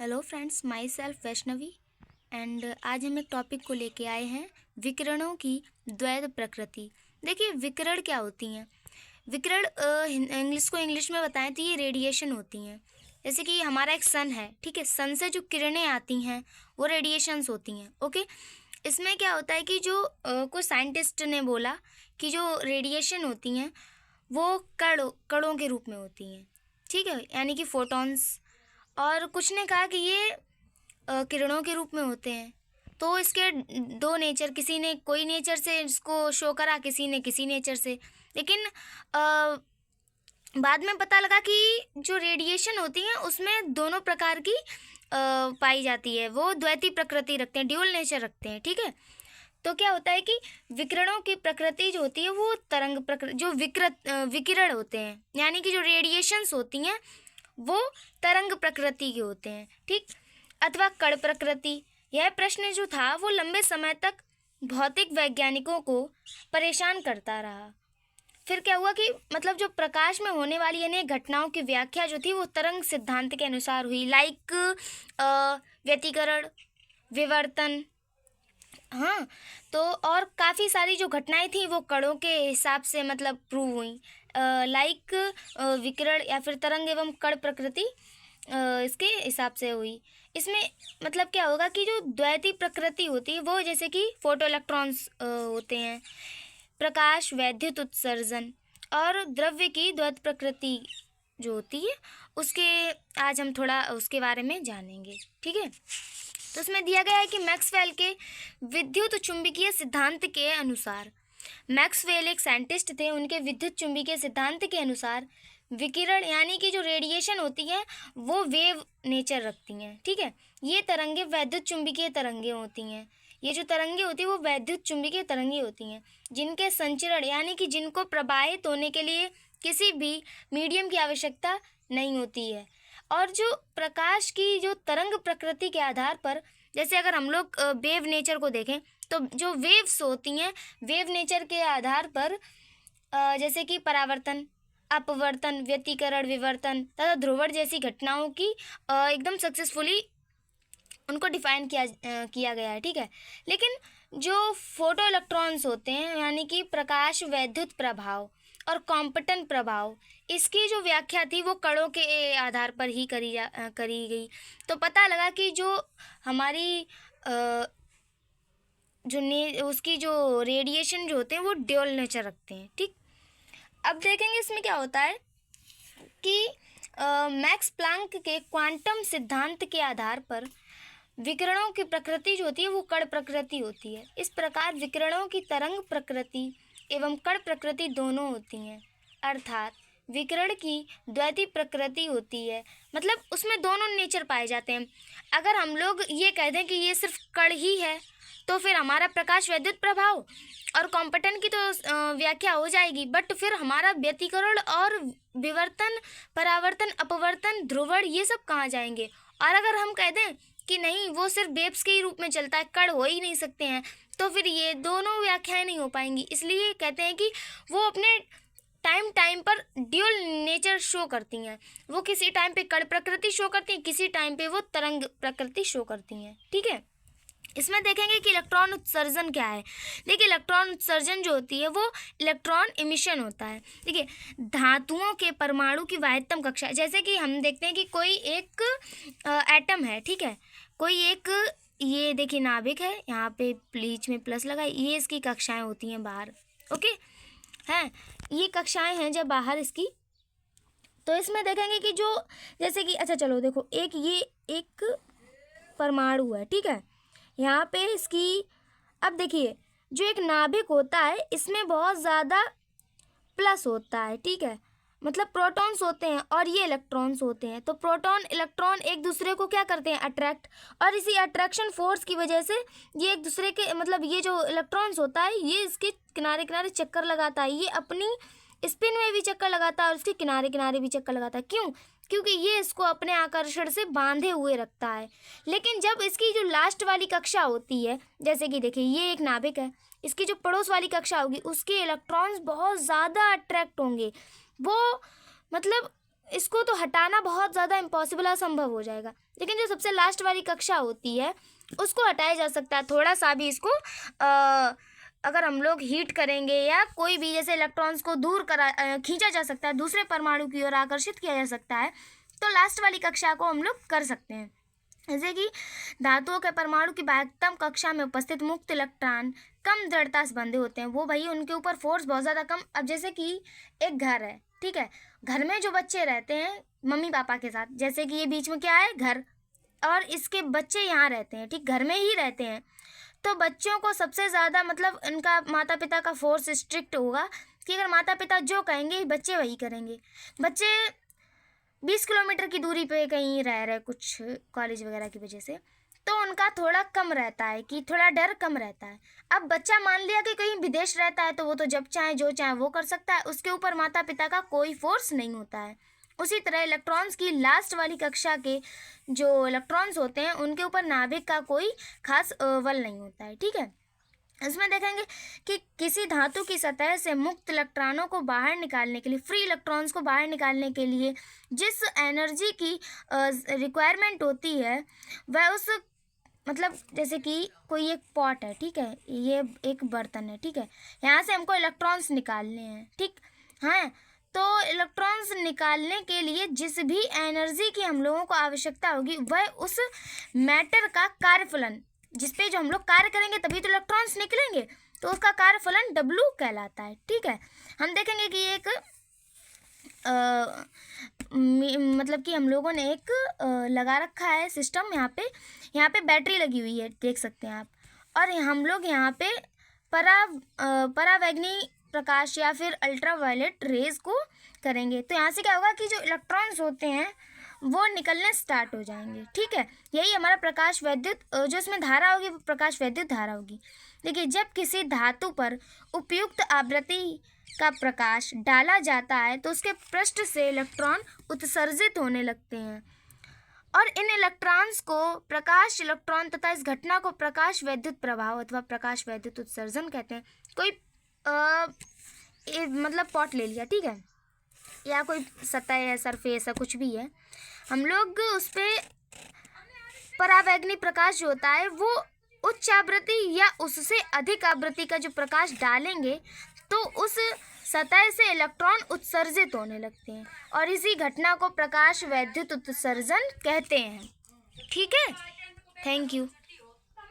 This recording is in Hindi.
Hello friends, my self Vaishnavi and आज हम एक टॉपिक को लेके आए हैं विकिरणों की द्वैत प्रकृति। देखिए, विकिरण क्या होती हैं। विकिरण इंग्लिश में बताएं तो ये रेडिएशन होती हैं। जैसे कि हमारा एक सन है, ठीक है। सन से जो किरणें आती हैं वो रेडिएशंस होती हैं। ओके, इसमें क्या होता है कि जो कुछ साइंटिस्ट ने बोला कि जो रेडिएशन होती हैं वो कणों के रूप में होती हैं, ठीक है, यानी कि फोटॉन्स। और कुछ ने कहा कि ये किरणों के रूप में होते हैं। तो इसके दो नेचर, किसी ने कोई नेचर से इसको शो करा, किसी ने किसी नेचर से। लेकिन बाद में पता लगा कि जो रेडिएशन होती है उसमें दोनों प्रकार की पाई जाती है। वो द्वैती प्रकृति रखते हैं, ड्यूअल नेचर रखते हैं, ठीक है। तो क्या होता है कि विकिरणों की प्रकृति जो होती है वो तरंग प्रकृति, जो विकिरण होते हैं यानी कि जो रेडिएशंस होती हैं वो तरंग प्रकृति के होते हैं, ठीक, अथवा कण प्रकृति। यह प्रश्न जो था वो लंबे समय तक भौतिक वैज्ञानिकों को परेशान करता रहा। फिर क्या हुआ कि मतलब जो प्रकाश में होने वाली अनेक घटनाओं की व्याख्या जो थी वो तरंग सिद्धांत के अनुसार हुई, लाइक व्यतिकरण, विवर्तन। हाँ, तो और काफ़ी सारी जो घटनाएं थी वो कणों के हिसाब से मतलब प्रूव हुई, लाइक विकिरण या फिर तरंग एवं कण प्रकृति इसके हिसाब से हुई। इसमें मतलब क्या होगा कि जो द्वैती प्रकृति होती है वो जैसे कि फोटो इलेक्ट्रॉन्स होते हैं, प्रकाश, वैद्युत उत्सर्जन और द्रव्य की द्वैत प्रकृति जो होती है उसके आज हम थोड़ा उसके बारे में जानेंगे, ठीक है। तो उसमें दिया गया है कि मैक्सवेल के विद्युत चुंबकीय सिद्धांत के अनुसार, मैक्सवेल एक साइंटिस्ट थे, उनके विद्युत चुंबकीय सिद्धांत के अनुसार विकिरण यानी कि जो रेडिएशन होती है वो वेव नेचर रखती हैं, ठीक है। ये तरंगे वैद्युत चुंबकीय तरंगे होती हैं। ये जो तरंगे होती हैं वो वैद्युत चुंबकीय तरंगे होती हैं जिनके संचरण यानी कि जिनको प्रवाहित होने के लिए किसी भी मीडियम की आवश्यकता नहीं होती है। और जो प्रकाश की जो तरंग प्रकृति के आधार पर, जैसे अगर हम लोग वेव नेचर को देखें तो जो वेव्स होती हैं वेव नेचर के आधार पर जैसे कि परावर्तन, अपवर्तन, व्यतिकरण, विवर्तन तथा ध्रुवण जैसी घटनाओं की एकदम सक्सेसफुली उनको डिफाइन किया गया है, ठीक है। लेकिन जो फोटो इलेक्ट्रॉन्स होते हैं यानी कि प्रकाश वैद्युत प्रभाव और कॉम्पटन प्रभाव, इसकी जो व्याख्या थी वो कणों के आधार पर ही करी गई। तो पता लगा कि जो हमारी उसकी जो रेडिएशन जो होते हैं वो ड्यूअल नेचर रखते हैं, ठीक। अब देखेंगे इसमें क्या होता है कि मैक्स प्लांक के क्वांटम सिद्धांत के आधार पर विकिरणों की प्रकृति जो होती है वो कण प्रकृति होती है। इस प्रकार विकिरणों की तरंग प्रकृति एवं कण प्रकृति दोनों होती हैं, अर्थात विकिरण की द्वैती प्रकृति होती है, मतलब उसमें दोनों नेचर पाए जाते हैं। अगर हम लोग ये कह दें कि ये सिर्फ कण ही है तो फिर हमारा प्रकाश वैद्युत प्रभाव और कॉम्पटन की तो व्याख्या हो जाएगी, बट फिर हमारा व्यतिकरण और विवर्तन, परावर्तन, अपवर्तन, ध्रुवण ये सब कहाँ जाएंगे। और अगर हम कह दें कि नहीं वो सिर्फ वेव्स के ही रूप में चलता है, कण हो ही नहीं सकते हैं, तो फिर ये दोनों व्याख्याएं नहीं हो पाएंगी। इसलिए कहते हैं कि वो अपने टाइम पर ड्यूअल नेचर शो करती हैं। वो किसी टाइम पे कण प्रकृति शो करती हैं, किसी टाइम पे वो तरंग प्रकृति शो करती हैं, ठीक है। इसमें देखेंगे कि इलेक्ट्रॉन उत्सर्जन क्या है। देखिए, इलेक्ट्रॉन उत्सर्जन जो होती है वो इलेक्ट्रॉन इमिशन होता है। देखिए, धातुओं के परमाणु की वाह्यतम कक्षा, जैसे कि हम देखते हैं कि कोई एक एटम है, ठीक है, कोई एक, ये देखिए नाभिक है, यहाँ पे बीच में प्लस लगा, ये इसकी कक्षाएं होती हैं बाहर, ओके हैं, ये कक्षाएं हैं जब बाहर इसकी। तो इसमें देखेंगे कि जो जैसे कि अच्छा चलो देखो, ये एक परमाणु है, ठीक है, यहाँ पे इसकी, अब देखिए जो एक नाभिक होता है इसमें बहुत ज़्यादा प्लस होता है, ठीक है, मतलब प्रोटॉन्स होते हैं और ये इलेक्ट्रॉन्स होते हैं। तो प्रोटॉन इलेक्ट्रॉन एक दूसरे को क्या करते हैं, अट्रैक्ट, और इसी अट्रैक्शन फोर्स की वजह से ये एक दूसरे के मतलब ये जो इलेक्ट्रॉन्स होता है ये इसके किनारे किनारे चक्कर लगाता है, ये अपनी स्पिन में भी चक्कर लगाता है और उसके किनारे किनारे भी चक्कर लगाता है। क्यों? क्योंकि ये इसको अपने आकर्षण से बांधे हुए रखता है। लेकिन जब इसकी जो लास्ट वाली कक्षा होती है, जैसे कि देखिए ये एक नाभिक है, इसकी जो पड़ोस वाली कक्षा होगी उसके इलेक्ट्रॉन्स बहुत ज़्यादा अट्रैक्ट होंगे, वो मतलब इसको तो हटाना बहुत ज़्यादा इम्पॉसिबल, असंभव हो जाएगा। लेकिन जो सबसे लास्ट वाली कक्षा होती है उसको हटाया जा सकता है। थोड़ा सा भी इसको अगर हम लोग हीट करेंगे या कोई भी जैसे इलेक्ट्रॉन्स को दूर खींचा जा सकता है, दूसरे परमाणु की ओर आकर्षित किया जा सकता है, तो लास्ट वाली कक्षा को हम लोग कर सकते हैं। जैसे कि धातुओं के परमाणु की बाह्यतम कक्षा में उपस्थित मुक्त इलेक्ट्रॉन कम दृढ़ता से बंधे होते हैं, वो भाई उनके ऊपर फोर्स बहुत ज़्यादा कम। अब जैसे कि एक घर है, ठीक है, घर में जो बच्चे रहते हैं मम्मी पापा के साथ, जैसे कि ये बीच में क्या है, घर, और इसके बच्चे यहाँ रहते हैं, ठीक, घर में ही रहते हैं, तो बच्चों को सबसे ज़्यादा मतलब इनका माता पिता का फोर्स स्ट्रिक्ट होगा कि अगर माता पिता जो कहेंगे बच्चे वही करेंगे। बच्चे 20 किलोमीटर की दूरी पे कहीं रह रहे कुछ कॉलेज वगैरह की वजह से, तो उनका थोड़ा कम रहता है कि थोड़ा डर कम रहता है। अब बच्चा मान लिया कि कहीं विदेश रहता है तो वो तो जब चाहे जो चाहे वो कर सकता है, उसके ऊपर माता पिता का कोई फोर्स नहीं होता है। उसी तरह इलेक्ट्रॉन्स की लास्ट वाली कक्षा के जो इलेक्ट्रॉन्स होते हैं उनके ऊपर नाभिक का कोई खास बल नहीं होता है, ठीक है। इसमें देखेंगे कि किसी धातु की सतह से मुक्त इलेक्ट्रॉनों को बाहर निकालने के लिए, फ्री इलेक्ट्रॉन्स को बाहर निकालने के लिए जिस एनर्जी की रिक्वायरमेंट होती है वह उस मतलब जैसे कि कोई एक पॉट है, ठीक है, ये एक बर्तन है, ठीक है, यहाँ से हमको इलेक्ट्रॉन्स निकालने हैं, ठीक है। तो इलेक्ट्रॉन्स निकालने के लिए जिस भी एनर्जी की हम लोगों को आवश्यकता होगी वह उस मैटर का कार्यफलन, जिस पे जो हम लोग कार्य करेंगे तभी तो इलेक्ट्रॉन्स निकलेंगे, तो उसका कार्यफलन W कहलाता है, ठीक है। हम देखेंगे कि एक मतलब कि हम लोगों ने एक लगा रखा है सिस्टम, यहाँ पे बैटरी लगी हुई है, देख सकते हैं आप, और हम लोग यहाँ पे परावैंगनी प्रकाश या फिर अल्ट्रावायलेट रेज को करेंगे, तो यहाँ से क्या होगा कि जो इलेक्ट्रॉन्स होते हैं वो निकलने स्टार्ट हो जाएंगे, ठीक है। यही हमारा प्रकाश वैद्युत जो इसमें धारा होगी वो प्रकाश वैद्युत धारा होगी। देखिए, जब किसी धातु पर उपयुक्त आवृत्ति का प्रकाश डाला जाता है तो उसके पृष्ठ से इलेक्ट्रॉन उत्सर्जित होने लगते हैं और इन इलेक्ट्रॉन्स को प्रकाश इलेक्ट्रॉन तथा इस घटना को प्रकाश वैद्युत प्रभाव अथवा प्रकाश वैद्युत उत्सर्जन कहते हैं। कोई मतलब पॉट ले लिया, ठीक है, या कोई सतह है, सरफेस है, कुछ भी है, हम लोग उस पर परावैंगनी प्रकाश जो होता है वो उच्च आवृत्ति या उससे अधिक आवृत्ति का जो प्रकाश डालेंगे तो उस सतह से इलेक्ट्रॉन उत्सर्जित होने लगते हैं और इसी घटना को प्रकाश वैद्युत उत्सर्जन कहते हैं, ठीक है। Thank you.